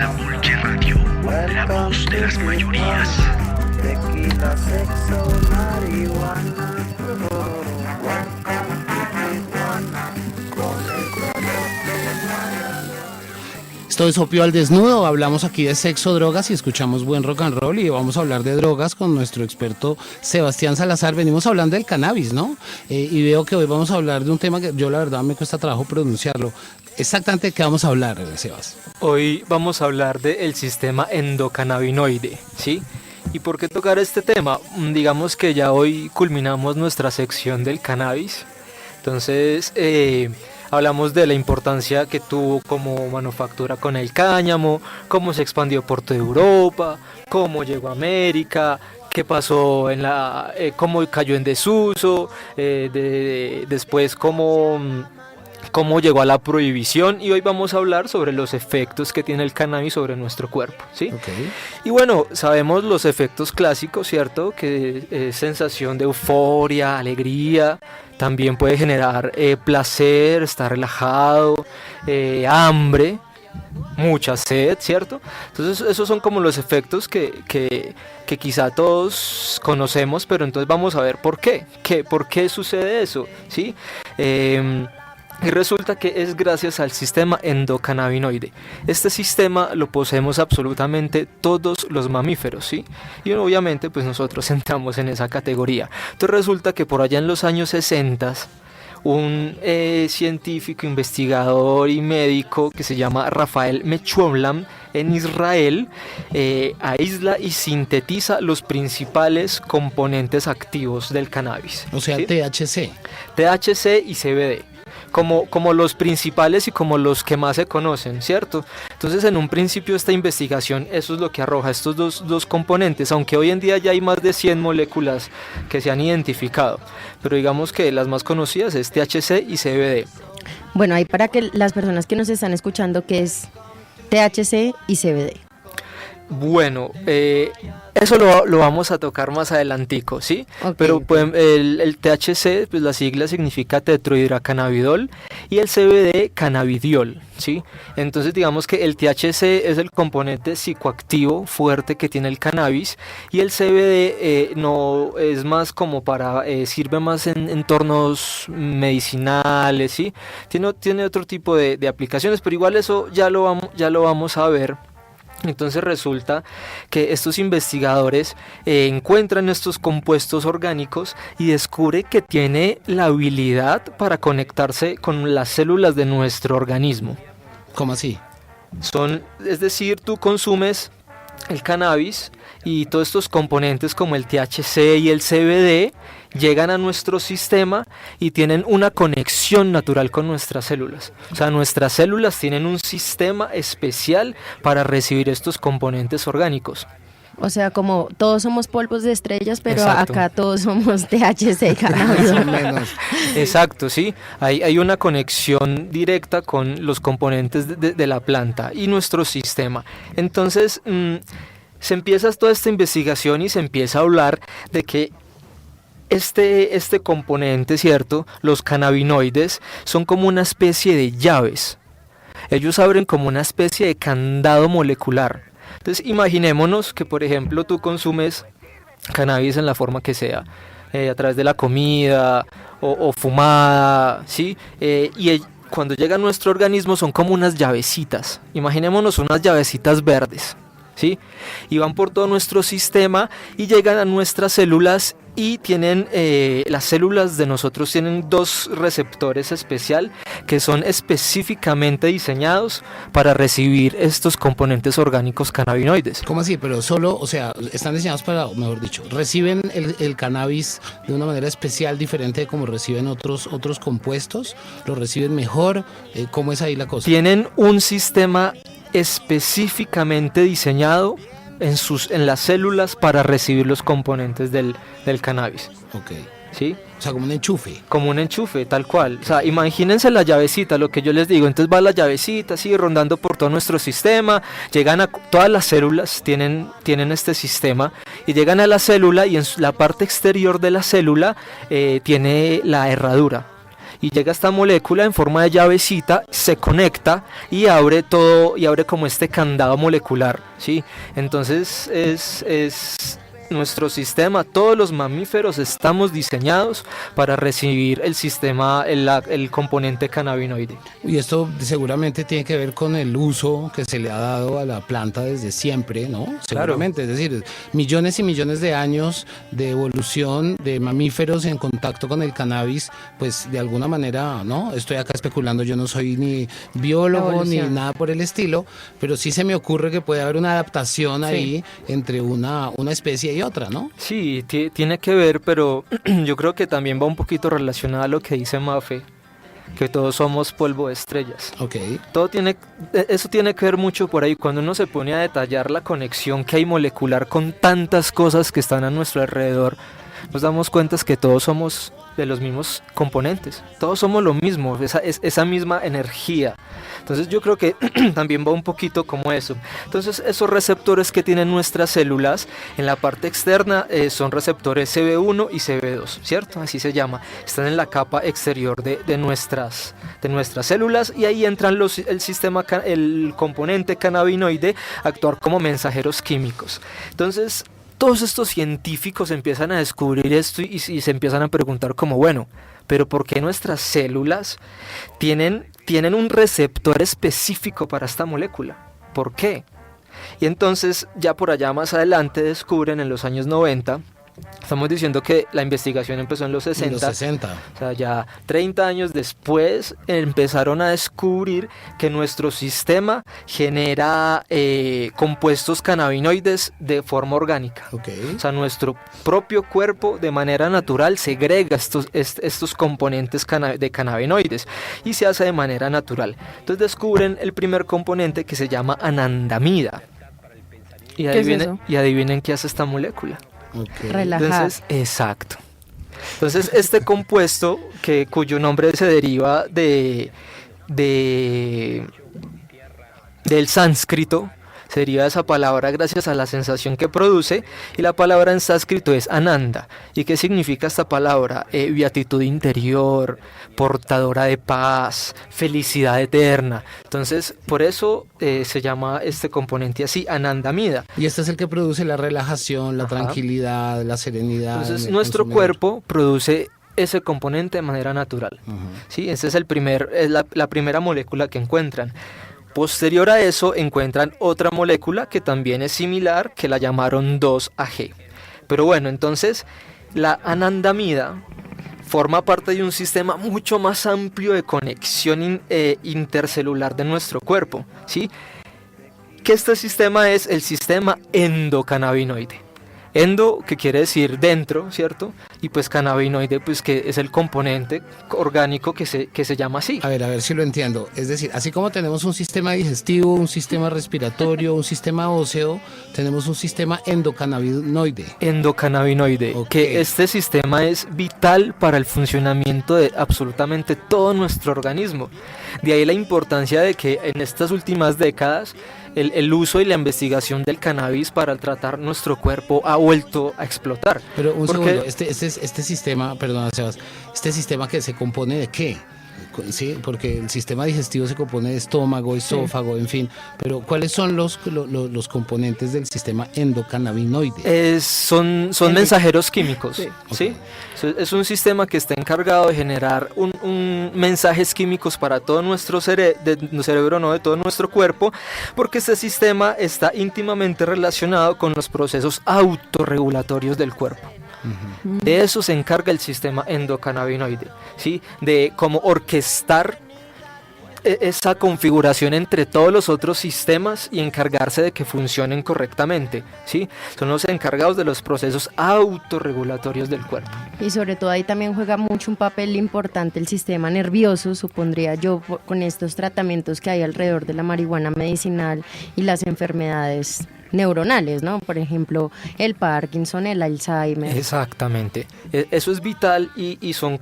La Bolche Radio, la voz de las mayorías. Tequila, sexo, marihuana. Esto es Opio al Desnudo, hablamos aquí de sexo, drogas y escuchamos buen rock and roll y vamos a hablar de drogas con nuestro experto Sebastián Salazar. Venimos hablando del cannabis, ¿no? Y veo que hoy vamos a hablar de un tema que yo la verdad me cuesta trabajo pronunciarlo. Exactamente de qué vamos a hablar, Sebas. Hoy vamos a hablar del sistema endocannabinoide, ¿sí? ¿Y por qué tocar este tema? Digamos que ya hoy culminamos nuestra sección del cannabis, entonces hablamos de la importancia que tuvo como manufactura con el cáñamo, cómo se expandió por toda Europa, cómo llegó a América, qué pasó cómo cayó en desuso, después cómo llegó a la prohibición, y hoy vamos a hablar sobre los efectos que tiene el cannabis sobre nuestro cuerpo, ¿sí? Okay. Y bueno, sabemos los efectos clásicos, ¿cierto? Que es sensación de euforia, alegría, también puede generar placer, estar relajado, hambre, mucha sed, ¿cierto? Entonces esos son como los efectos que quizá todos conocemos, pero entonces vamos a ver por qué. ¿Por qué sucede eso? ¿Sí? Y resulta que es gracias al sistema endocannabinoide. Este sistema lo poseemos absolutamente todos los mamíferos, ¿sí? Y obviamente pues nosotros entramos en esa categoría. Entonces resulta que por allá en los años 60 un científico, investigador y médico que se llama Rafael Mechoulam en Israel aísla y sintetiza los principales componentes activos del cannabis. O sea, ¿sí? THC y CBD. Como los principales y como los que más se conocen, ¿cierto? Entonces en un principio esta investigación eso es lo que arroja estos dos componentes, aunque hoy en día ya hay más de 100 moléculas que se han identificado, pero digamos que las más conocidas es THC y CBD. Bueno, ahí para que las personas que nos están escuchando, ¿qué es THC y CBD? Bueno, eso lo vamos a tocar más adelantico, ¿sí? Okay. Pero pues, el THC, pues la sigla significa tetrohidrocannabidol, y el CBD cannabidiol, ¿sí? Entonces digamos que el THC es el componente psicoactivo fuerte que tiene el cannabis, y el CBD no es más como sirve más en entornos medicinales, ¿sí? Tiene otro tipo de aplicaciones, pero igual eso ya lo vamos a ver. Entonces resulta que estos investigadores encuentran estos compuestos orgánicos y descubre que tiene la habilidad para conectarse con las células de nuestro organismo. ¿Cómo así? Es decir, tú consumes el cannabis y todos estos componentes como el THC y el CBD llegan a nuestro sistema y tienen una conexión natural con nuestras células. O sea, nuestras células tienen un sistema especial para recibir estos componentes orgánicos. O sea, como todos somos polvos de estrellas, pero Exacto. Acá todos somos THC cannabis. Exacto, sí. Hay una conexión directa con los componentes de la planta y nuestro sistema. Entonces, se empieza toda esta investigación y se empieza a hablar de que este componente, ¿cierto? Los cannabinoides son como una especie de llaves. Ellos abren como una especie de candado molecular. Entonces imaginémonos que, por ejemplo, tú consumes cannabis en la forma que sea, a través de la comida o fumada, ¿sí? Cuando llega a nuestro organismo son como unas llavecitas. Imaginémonos unas llavecitas verdes, ¿sí? Y van por todo nuestro sistema y llegan a nuestras células y tienen, las células de nosotros tienen 2 receptores especial que son específicamente diseñados para recibir estos componentes orgánicos cannabinoides. ¿Cómo así? Pero solo, o sea, están diseñados para, mejor dicho, reciben el cannabis de una manera especial, diferente de como reciben otros compuestos, lo reciben mejor, ¿cómo es ahí la cosa? Tienen un sistema específicamente diseñado en las células para recibir los componentes del cannabis. Ok. ¿Sí? O sea, como un enchufe. Como un enchufe, tal cual. O sea, imagínense la llavecita, lo que yo les digo. Entonces va la llavecita así rondando por todo nuestro sistema. Llegan a todas las células, tienen este sistema. Y llegan a la célula y en la parte exterior de la célula tiene la herradura. y llega esta molécula en forma de llavecita, se conecta y abre todo, y abre como este candado molecular, ¿sí? Entonces es nuestro sistema, todos los mamíferos estamos diseñados para recibir el sistema, el componente cannabinoide. Y esto seguramente tiene que ver con el uso que se le ha dado a la planta desde siempre, ¿no? Seguramente, es decir, millones y millones de años de evolución de mamíferos en contacto con el cannabis, pues de alguna manera, ¿no? Estoy acá especulando, yo no soy ni biólogo ni nada por el estilo, pero sí se me ocurre que puede haber una adaptación ahí entre una especie y otra, ¿no? Sí, tiene que ver, pero yo creo que también va un poquito relacionado a lo que dice Mafe, que todos somos polvo de estrellas. Ok. Eso tiene que ver mucho por ahí, cuando uno se pone a detallar la conexión que hay molecular con tantas cosas que están a nuestro alrededor, nos damos cuenta que todos somos de los mismos componentes, todos somos lo mismo, esa misma energía. Entonces yo creo que también va un poquito como eso. Entonces esos receptores que tienen nuestras células en la parte externa son receptores CB1 y CB2, ¿cierto? Así se llama. Están en la capa exterior de nuestras células, y ahí entran el componente cannabinoide a actuar como mensajeros químicos. Entonces todos estos científicos empiezan a descubrir esto y se empiezan a preguntar como, bueno, pero ¿por qué nuestras células tienen un receptor específico para esta molécula? ¿Por qué? Y entonces ya por allá más adelante descubren en los años 90, estamos diciendo que la investigación empezó en los 60. En los 60. O sea, ya 30 años después empezaron a descubrir que nuestro sistema genera compuestos cannabinoides de forma orgánica. Okay. O sea, nuestro propio cuerpo de manera natural segrega estos componentes de cannabinoides y se hace de manera natural. Entonces descubren el primer componente que se llama anandamida. Y adivinen qué hace esta molécula. Okay. Relajada. Entonces, exacto. Entonces, este compuesto, cuyo nombre se deriva del sánscrito, se deriva de esa palabra gracias a la sensación que produce, y la palabra en sánscrito es ananda. ¿Y qué significa esta palabra? Beatitud interior, portadora de paz, felicidad eterna. Entonces, por eso se llama este componente así, anandamida. Y este es el que produce la relajación, la tranquilidad, la serenidad. Entonces, nuestro cuerpo produce ese componente de manera natural. ¿Sí? Ese es la primera molécula que encuentran. Posterior a eso encuentran otra molécula que también es similar, que la llamaron 2-AG. Pero bueno, entonces la anandamida forma parte de un sistema mucho más amplio de conexión intercelular de nuestro cuerpo, ¿sí? Que este sistema es el sistema endocannabinoide. Endo, que quiere decir dentro, ¿cierto? Y pues cannabinoide, pues que es el componente orgánico que se llama así. A ver si lo entiendo. Es decir, así como tenemos un sistema digestivo, un sistema respiratorio, un sistema óseo, tenemos un sistema endocannabinoide. Endocannabinoide, Okay. que este sistema es vital para el funcionamiento de absolutamente todo nuestro organismo. De ahí la importancia de que en estas últimas décadas el uso y la investigación del cannabis para tratar nuestro cuerpo ha vuelto a explotar. Pero un segundo, este sistema, perdona Sebas, ¿este sistema que se compone de qué? Sí, porque el sistema digestivo se compone de estómago, esófago, en fin, pero ¿cuáles son los componentes del sistema endocannabinoide? Son mensajeros químicos, ¿sí? Es un sistema que está encargado de generar mensajes químicos para todo nuestro cerebro, no de todo nuestro cuerpo, porque este sistema está íntimamente relacionado con los procesos autorregulatorios del cuerpo. De eso se encarga el sistema endocannabinoide, ¿sí? De cómo orquestar esa configuración entre todos los otros sistemas y encargarse de que funcionen correctamente, ¿sí? Son los encargados de los procesos autorregulatorios del cuerpo. Y sobre todo ahí también juega mucho un papel importante el sistema nervioso, supondría yo, con estos tratamientos que hay alrededor de la marihuana medicinal y las enfermedades neuronales, ¿no? Por ejemplo, el Parkinson, el Alzheimer. Exactamente. Eso es vital y son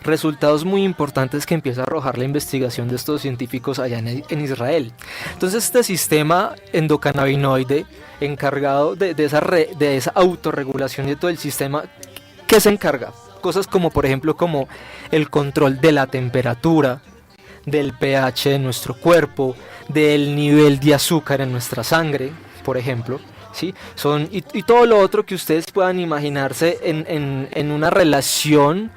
resultados muy importantes que empieza a arrojar la investigación de estos científicos allá en Israel. Entonces, este sistema endocannabinoide encargado de esa autorregulación de todo el sistema, ¿qué se encarga? cosas como por ejemplo como el control de la temperatura, del pH de nuestro cuerpo, del nivel de azúcar en nuestra sangre, por ejemplo, ¿sí? Y todo lo otro que ustedes puedan imaginarse en una relación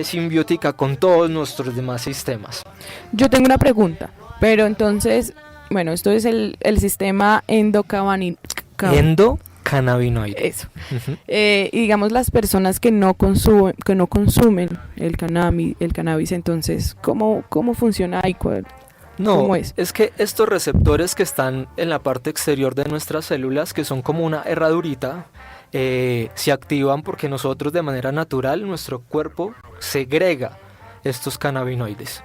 simbiótica con todos nuestros demás sistemas. Yo tengo una pregunta, pero entonces, bueno, esto es el sistema Endocannabinoide. Eso. Ujú. Y digamos las personas que no consumen el cannabis, entonces, ¿cómo funciona ahí? No, ¿Cómo es? es que estos receptores que están en la parte exterior de nuestras células, que son como una herradurita, se activan porque nosotros de manera natural, nuestro cuerpo segrega estos cannabinoides.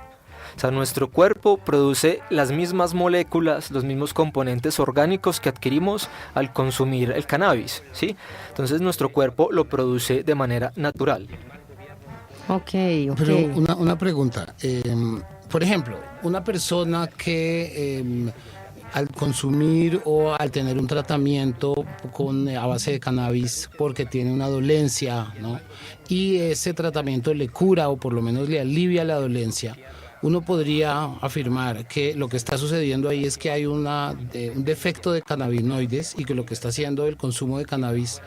O sea, nuestro cuerpo produce las mismas moléculas, los mismos componentes orgánicos que adquirimos al consumir el cannabis, ¿sí? Entonces nuestro cuerpo lo produce de manera natural. Ok. Pero una pregunta. Por ejemplo, una persona que al consumir o al tener un tratamiento a base de cannabis porque tiene una dolencia, ¿no? Y ese tratamiento le cura o por lo menos le alivia la dolencia, uno podría afirmar que lo que está sucediendo ahí es que hay un defecto de cannabinoides y que lo que está haciendo el consumo de cannabis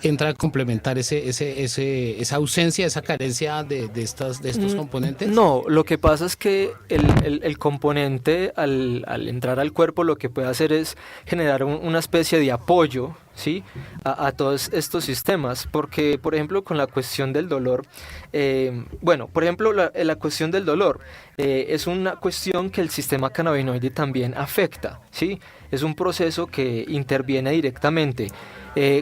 entra a complementar esa ausencia, esa carencia de estos componentes. No, lo que pasa es que el componente al entrar al cuerpo lo que puede hacer es generar una especie de apoyo, ¿sí? a todos estos sistemas, porque por ejemplo con la cuestión del dolor, la cuestión del dolor es una cuestión que el sistema cannabinoide también afecta, ¿sí? Es un proceso que interviene directamente,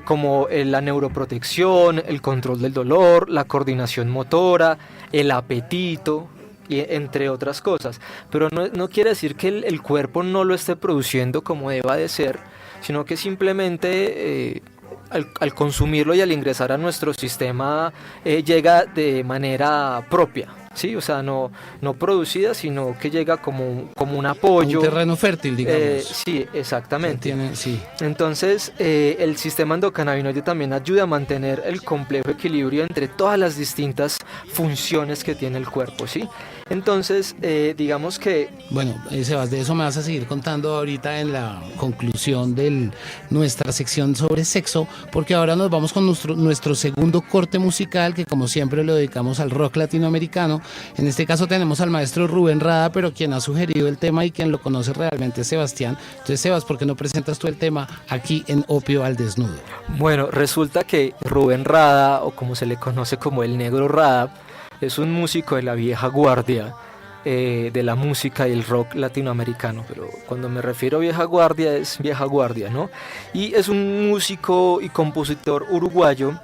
como la neuroprotección, el control del dolor, la coordinación motora, el apetito, y entre otras cosas. Pero no quiere decir que el cuerpo no lo esté produciendo como deba de ser, sino que simplemente al consumirlo y al ingresar a nuestro sistema llega de manera propia, ¿sí? O sea, no producida, sino que llega como un apoyo. Un terreno fértil, digamos. Sí, exactamente. Sí. Entonces, el sistema endocannabinoide también ayuda a mantener el complejo equilibrio entre todas las distintas funciones que tiene el cuerpo, ¿sí? Entonces, digamos que... Bueno, Sebas, de eso me vas a seguir contando ahorita en la conclusión de nuestra sección sobre sexo, porque ahora nos vamos con nuestro segundo corte musical, que como siempre lo dedicamos al rock latinoamericano. En este caso tenemos al maestro Rubén Rada, pero quien ha sugerido el tema y quien lo conoce realmente es Sebastián. Entonces, Sebas, ¿por qué no presentas tú el tema aquí en Opio al Desnudo? Bueno, resulta que Rubén Rada, o como se le conoce como el Negro Rada, es un músico de la vieja guardia, de la música y el rock latinoamericano, pero cuando me refiero a vieja guardia es vieja guardia, ¿no? Y es un músico y compositor uruguayo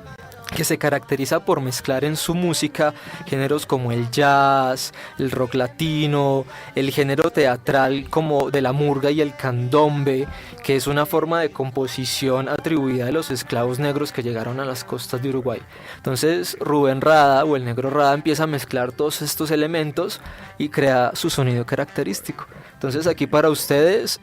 que se caracteriza por mezclar en su música géneros como el jazz, el rock latino, el género teatral como de la murga y el candombe, que es una forma de composición atribuida de los esclavos negros que llegaron a las costas de Uruguay. Entonces Rubén Rada o el Negro Rada empieza a mezclar todos estos elementos y crea su sonido característico. Entonces aquí para ustedes